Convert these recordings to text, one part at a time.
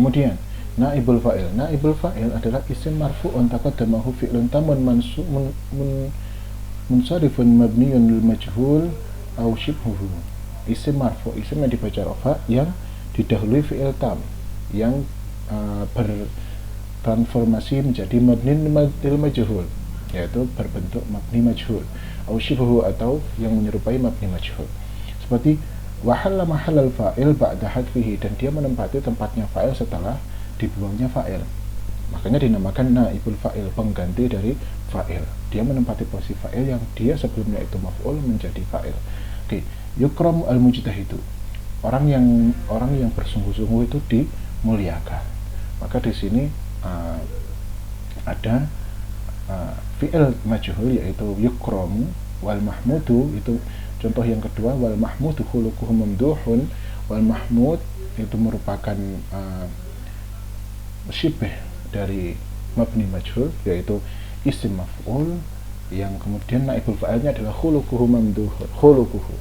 Kemudian naibul fa'il. Naibul fa'il adalah isim marfu'un taqaddamahu fi'lun tamun munsharifun mabniyun lil majhul au shibhuhu. Isim marfu, isim yang dibaca rafa yang didahului fi'il tam yang bertransformasi menjadi mabni lil majhul, yaitu berbentuk mabni majhul, au shibhuhu atau yang menyerupai mabni majhul. Seperti wahalla mahallal fa'il ba'da hadfihi, dan dia menempati tempatnya fa'il setelah dibuangnya fa'il. Makanya dinamakan naibul fa'il, pengganti dari fa'il. Dia menempati posisi fa'il yang dia sebelumnya itu maf'ul menjadi fa'il. Oke, yukram al-mujtahidu. Orang yang bersungguh-sungguh itu dimuliakan. Maka di sini ada fi'il majhul yaitu yukramu, wal mahmudu itu contoh yang kedua, wal mahmudu khuluquhu mamduhun. Wal mahmud itu merupakan syibh dari mabni majhul, yaitu isim maf'ul yang kemudian naibul fa'ilnya adalah khuluquhu mamduhun, khuluquhu.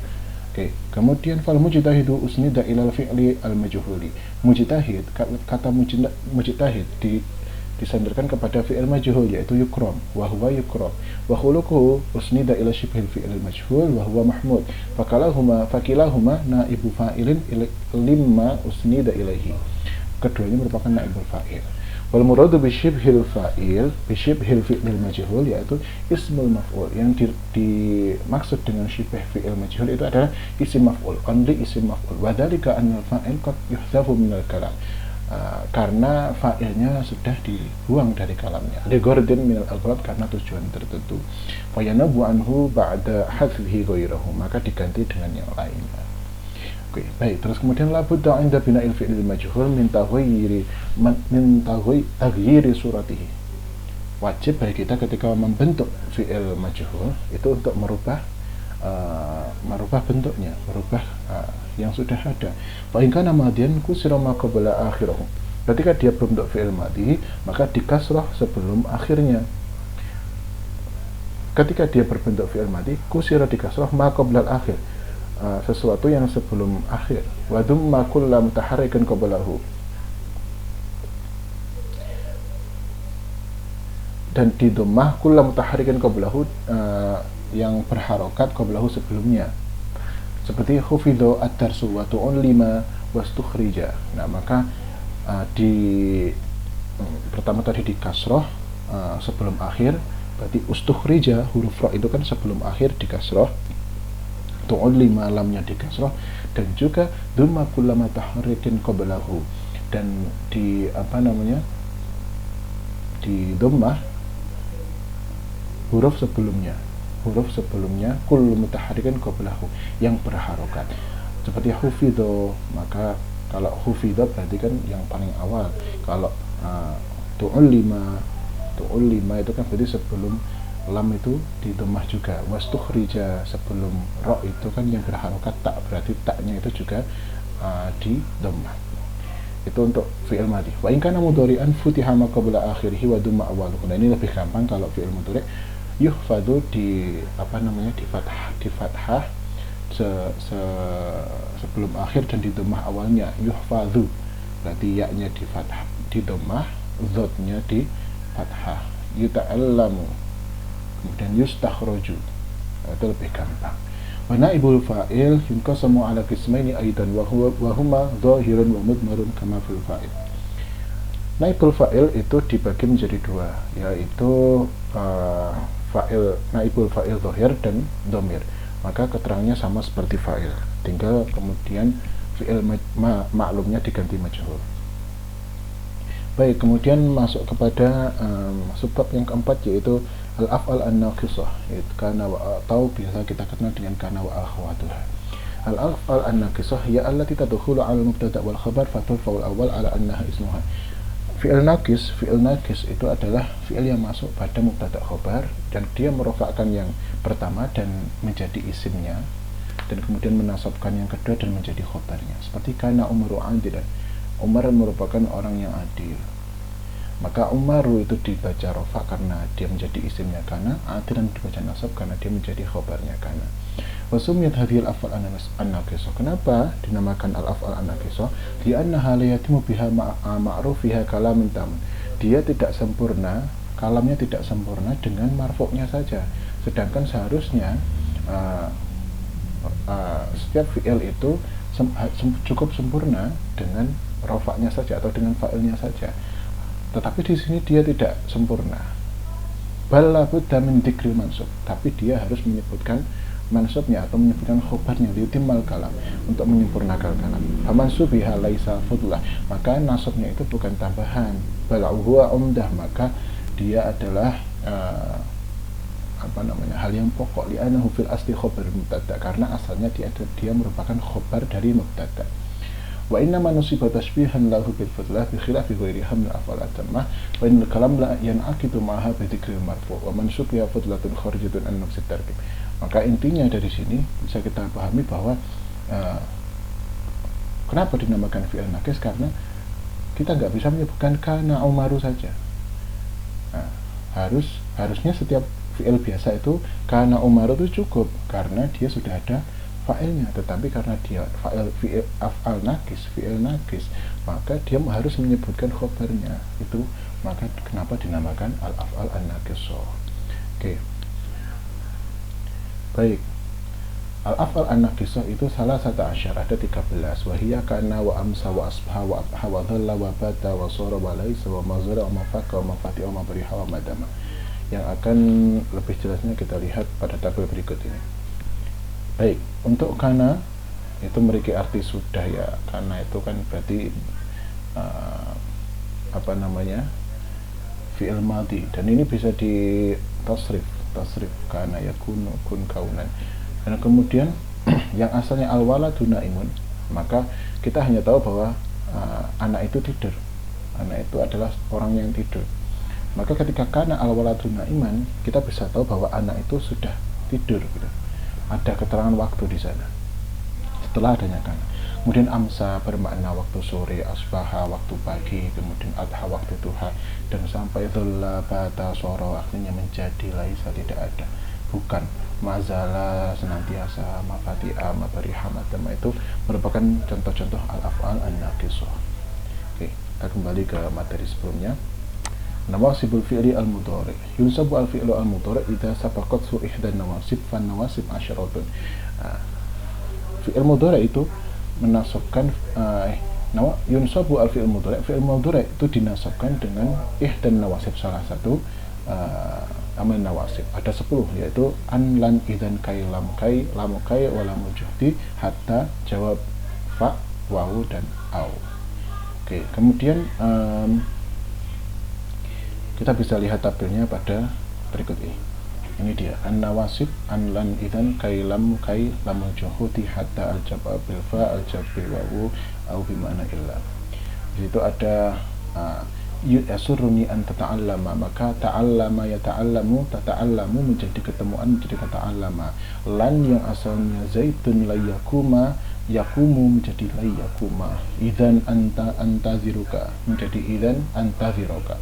Oke, kemudian fal mujtahidu usnida ilal fi'li al majhuli. Mujtahid, kata mujtahid disandarkan kepada fi'il majhul yaitu yukram, wa huwa yukram. Wa khuluquhu usnida ila syibhil fi'il majhul wa huwa mahmud. Fakilahuma naibu fa'ilin limma usnida ilaihi. Keduanya merupakan naibul fa'il. Wal muradu bisyibhil fa'il, bisyibhil fi'il majhul, yaitu ismul maf'ul. Yang dimaksud dengan syibh fi'il majhul itu adalah isim maf'ul, only isim maf'ul. Wa dzalika annal fa'il qad yuhdhafu minal kalam. Karena fa'ilnya sudah dibuang dari kalamnya. Ligordin minal aghrad, karena tujuan tertentu. Wa yanabu anhu ba'da hadfihi ghairahu, maka diganti dengan yang lainnya. Oke, baik. Terus kemudian labudda 'inda bina'il fi'il majhul min taghyiri suratihi. Wajib bagi kita ketika membentuk fi'il majhul itu untuk merubah bentuknya, merubah yang sudah ada. Fa in kana madiyan kusira ma qabla akhirih. Ketika dia berbentuk fi'il madhi, maka dikasrah sebelum akhirnya. Ketika dia berbentuk fi'il madhi, kusira dikasrah ma qabla akhir, sesuatu yang sebelum akhir. Wa dhamma kullu mutaharrikin qablahu, dan di dhammah kullu mutaharrikin qablahu, yang berharokat qablahu sebelumnya, seperti khufidho ad-darsu wa tu'allima wastukhrija. Nah, maka pertama tadi di kasroh sebelum akhir, berarti ustukhrija, huruf ra itu kan sebelum akhir di kasroh, tu'allima lamnya di kasroh, dan juga dhamma kullama tahrikin qablahu, dan di dhammah huruf sebelumnya kullu mutaharikin qablahu, yang berharokat, seperti hufidho. Maka kalau hufidho berarti kan yang paling awal. Kalau tu'allima itu kan berarti sebelum lam itu di dhammah juga. Wastukhrija, sebelum ra itu kan yang berharokat tak, berarti taknya itu juga di dhammah. Itu untuk fi'il madhi. Wa in kana mudhari'an futiha ma qabla akhirih wa dhamma awwaluhu. Nah, ini lebih gampang kalau fi'il mudhari' yuhfadu di fathah sebelum akhir dan di dhammah awalnya. Yuhfadu berarti ya-nya di fathah di dhammah, dhatnya di fathah. Yuta'allamu, kemudian yustakhraju, itu lebih gampang. Wa naibul fa'il yunqasamu ala qismaini aidan wa huma dhahirun wa mudmarun kama fil fa'il. Naibul fa'il itu dibagi menjadi dua, yaitu naibul fa'il dhahir dan dhamir. Maka keterangannya sama seperti fa'il, tinggal kemudian fi'il maklumnya diganti majhul. Baik, kemudian masuk kepada subbab yang keempat, yaitu al-af'al an-naqisah, yaitu kana wa, atau biasa kita kenal dengan kana wa akhawatuha. Al-af'al an-naqisah ya allati tadkhulu 'ala al-mubtada' wal khabar fa turfa'u al-awwal 'ala annaha ismuha. Fi'il naqis itu adalah fi'il yang masuk pada mubtada' khabar, dan dia merofakkan yang pertama dan menjadi isimnya, dan kemudian menasabkan yang kedua dan menjadi khabarnya. Seperti kana Umaru 'adilan, Umar merupakan orang yang adil. Maka Umaru itu dibaca rofa karena dia menjadi isimnya kana, adilan dibaca nasab karena dia menjadi khabarnya kana. Fasumiyat hadhil af'al an-naqisah. Kenapa dinamakan al-af'al an-naqisah? Li'annaha la yatimu biha ma'rufiha kalamun tam. Dia tidak sempurna, kalamnya tidak sempurna dengan marfu'nya saja. Sedangkan seharusnya setiap fi'il itu cukup sempurna dengan rafa'nya saja atau dengan fa'ilnya saja. Tetapi di sini dia tidak sempurna. Bal la budda min dzikril mansub, tapi dia harus menyebutkan mansubnya atau menyebutkan khobarnya liutimmal kalam, untuk menyempurnakan kalam. Famansubiha laisa fudlah, maka nasabnya itu bukan tambahan, bal huwa umdah, maka dia adalah hal yang pokok, li'annahu fil asli khobar mubtada, karena asalnya dia merupakan khobar dari mubtada. Wa inna ma nusiba tashbihan lahu bil fadlah bi khilafi ghairiha min af'al at-tammah wa in kalam la yan'aqidu ma'aha bi dzikril marfu' wa mansubiha fadlatun kharijatun an nafsi tarkib. Maka intinya dari sini bisa kita pahami bahwa kenapa dinamakan fi'il naqis, karena kita nggak bisa menyebutkan kana Umaru saja. Harusnya setiap fi'il biasa itu kana Umaru itu cukup karena dia sudah ada fa'ilnya, tetapi karena dia fi'il af'al naqis, fi'il naqis, maka dia harus menyebutkan khobarnya itu, maka kenapa dinamakan al-af'al an-naqisah. Oke. Baik. Al-af'al an-naqisah itu salah satu asyar, ada 13. Wahiyya kana wa amsa wa asbaha wa abha wa dhalla wa bata wa sara wa laisa wa mazara wa mafaka wa mafati wa mabariha wa madama. Yang akan lebih jelasnya kita lihat pada tabel berikut ini. Baik, untuk kana itu memiliki arti sudah ya, kana itu kan berarti fi'il madhi, dan ini bisa di tasrif kana yakunu kun kaunan. Dan kemudian yang asalnya al-waladu naimun, maka kita hanya tahu bahwa anak itu tidur, anak itu adalah orang yang tidur. Maka ketika kana al-waladu naiman, kita bisa tahu bahwa anak itu sudah tidur gitu. Ada keterangan waktu di sana setelah adanya kana. Kemudian amsa bermakna waktu sore, asbaha waktu pagi, kemudian adha waktu duha, dan sampai dhalla bata soro artinya menjadi, laisa tidak ada, bukan, mazala senantiasa, mafati'a mabariha madama, itu merupakan contoh-contoh al-af'al an-naqisah. Oke, kita kembali ke materi sebelumnya. Nawasibul fi'li al-mudhari. Yunsabu al-fi'lu al-mudhari idza sabaqat su ihdan nawasib fan nawasib asyaratun. Fi'il mudhari itu menasabkan yunsabu al-fi'il mudhari. Fi'il mudhari itu dinasabkan dengan ihdan nawasib, salah satu amal nawasib. Ada 10, yaitu an, lan, idzan, kai, lam, kai, lamu, kai, walamu juhdi, hatta, jawab, fa, wawu, dan au. Oke, kemudian kita bisa lihat tabelnya pada berikut ini. Ini dia an-nawasib, an, lan, idzan, kai, lam, kai, lamu, juhdi, hatta, al-jab'a, bil fa, al-jab, bil wawu, au bima'na illa. Di situ ada yasurruni an tata'allama, maka ta'allama ya ta'allamu, tata'allamu menjadi ketemuan, menjadi tata'allama. Lan yang asalnya zaitun la yakuma, yakumu menjadi la yakuma. Idzan anta antaziruka menjadi idzan antaziruka.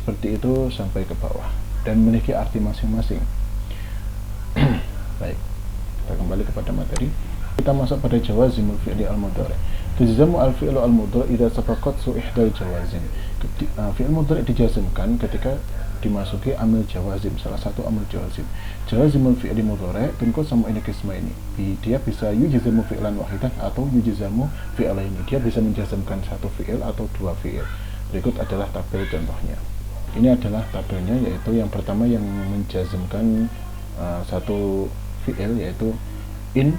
Seperti itu sampai ke bawah dan memiliki arti masing-masing. Baik, kita kembali kepada materi. Kita masuk pada jawazimul fi'li al-mudhari. Tujzamu al-fi'lu al-mudhari idza sabaqat su ihdal jawazim. Fi'il mudhari dijazmkan ketika dimasuki amil jawazim, salah satu amil jawazim. Jawazimul fi'li mudhari tunqu sama ini kisma ini. Dia bisa yujzamu fi'lan wahidan atau yujzamu fi'laini. Dia bisa menjazmkan satu fi'il atau dua fi'il. Berikut adalah tabel contohnya. Ini adalah tabelnya, yaitu yang pertama yang menjazmkan satu fi'il yaitu in,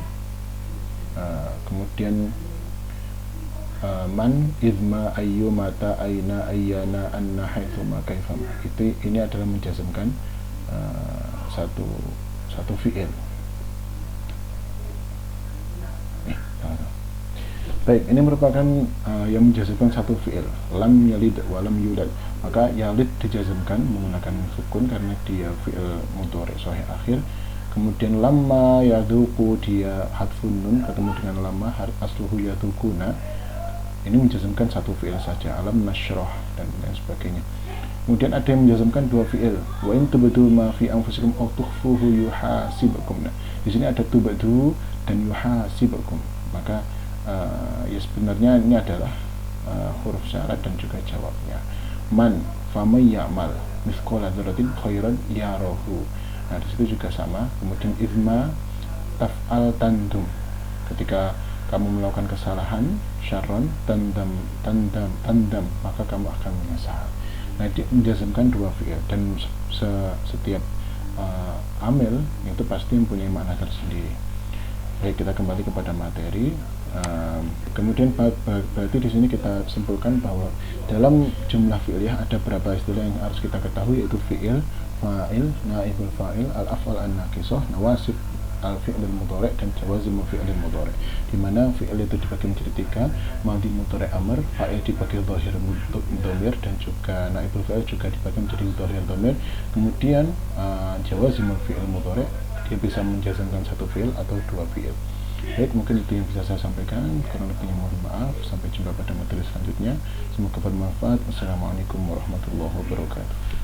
kemudian man, idma, ayyu, mata, aina, ayyana, anna, haitsuma, kaifama. Ini adalah menjazmkan satu fi'il. Baik, ini merupakan yang menjazmkan satu fi'il, lam yalid wa lam yulad. Maka yalid dijazmkan menggunakan sukun karena dia fi'il mudhari shahih akhir. Kemudian lamma yadhuku, dia hadfun nun ketemu dengan lamma, asluhu yadhukuna. Ini menjazmkan satu fi'il saja, alam nasyrah dan lain sebagainya. Kemudian ada yang menjazmkan dua fiil, wa in tubdu ma fi anfusikum aw tukhfuhu yuhasibukum. Nah, di sini ada tubdu dan yuhasibukum. Maka ya sebenarnya ini adalah huruf syarat dan juga jawabnya. Man faman ya'mal mithqala dzarratin khairan yarahu. Nah, di situ juga sama. Kemudian izma taf'al tandum. Ketika kamu melakukan kesalahan, syarron tandam, maka kamu akan menyesal. Nah, menjazmkan dua fi'il, dan setiap amil itu pasti mempunyai makna tersendiri. Baik, kita kembali kepada materi. Kemudian berarti di sini kita simpulkan bahwa dalam jumlah fi'liyah ada beberapa istilah yang harus kita ketahui, yaitu fi'il, fa'il, naibul fa'il, al-af'al an-naqisah, nawasib al-fi'lil mudhari' dan jawazimul fi'lil mudhari', di mana fi'il itu dibagi menjadi tiga: madhi mudhari' amr, fa'il dibagi dhahir dhamir, dan juga naibul fa'il juga dibagi menjadi dhahir dhamir. Kemudian jawazimul fi'lil mudhari' dia bisa menjazmkan satu fi'il atau dua fi'il. Baik, mungkin itu yang bisa saya sampaikan. Kurang lebihnya mohon maaf. Sampai jumpa pada materi selanjutnya. Semoga bermanfaat. Wassalamualaikum warahmatullahi wabarakatuh.